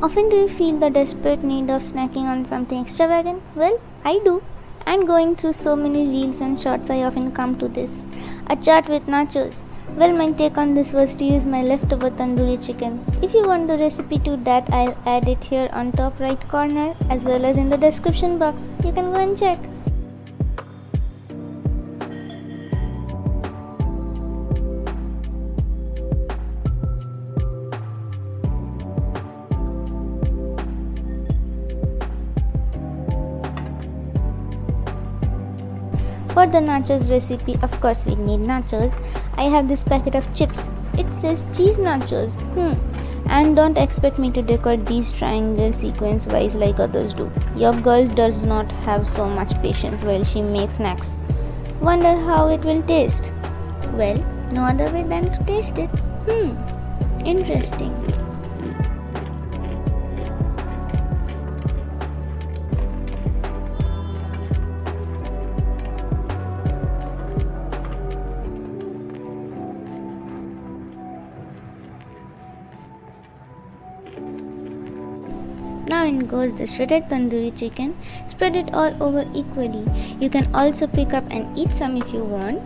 Often do you feel the desperate need of snacking on something extravagant? Well, I do. And going through so many reels and shorts, I often come to this. A chaat with nachos. Well, my take on this was to use my leftover tandoori chicken. If you want the recipe to that, I'll add it here on top right corner as well as in the description box. You can go and check. For the nachos recipe, of course we'll need nachos. I have this packet of chips. It says cheese nachos. And don't expect me to decorate these triangle sequence wise like others do. Your girl does not have so much patience while she makes snacks. Wonder how it will taste? Well, no other way than to taste it. Interesting. Now in goes the shredded tandoori chicken. Spread it all over equally. You can also pick up and eat some if you want.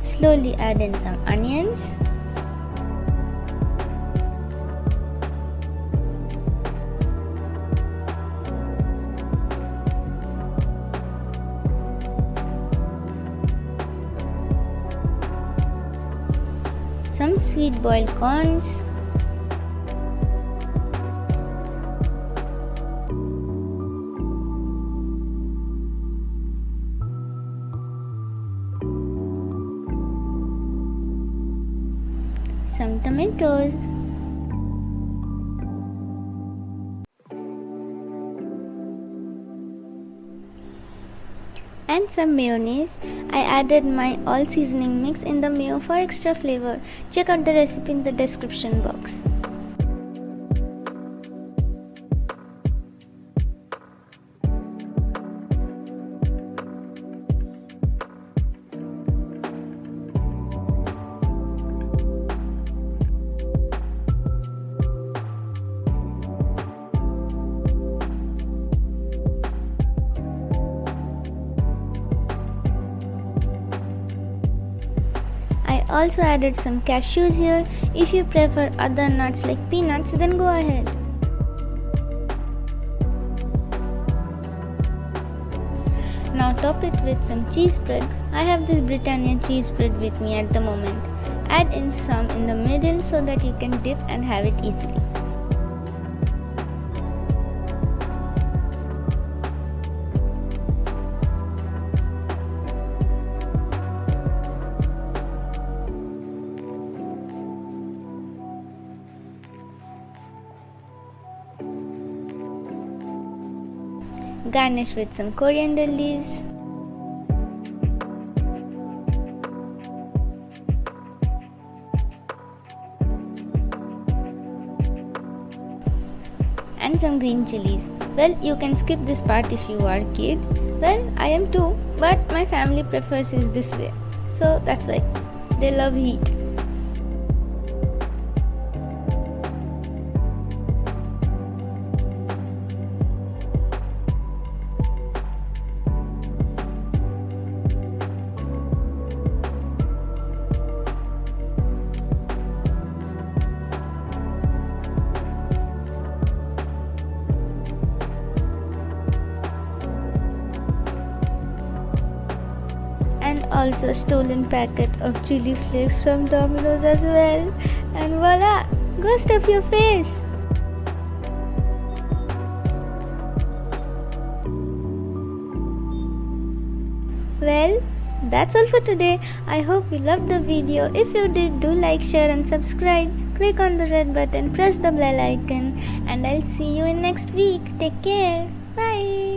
Slowly add in some onions, some sweet boiled corns, some tomatoes, and some mayonnaise. I added my all seasoning mix in the mayo for extra flavor. Check out the recipe in the description box. I also added some cashews here. If you prefer other nuts like peanuts, then go ahead. Now top it with some cheese spread. I have this Britannia cheese spread with me at the moment. Add in some in the middle so that you can dip and have it easily. Garnish with some coriander leaves. And some green chilies. Well, you can skip this part if you are a kid. Well, I am too, but my family prefers it this way. So that's why they love heat. And also a stolen packet of chili flakes from Domino's as well. And voila! Go stuff your face! Well, that's all for today. I hope you loved the video. If you did, do like, share and subscribe. click on the red button, press the bell icon, and I'll see you in next week. Take care. Bye.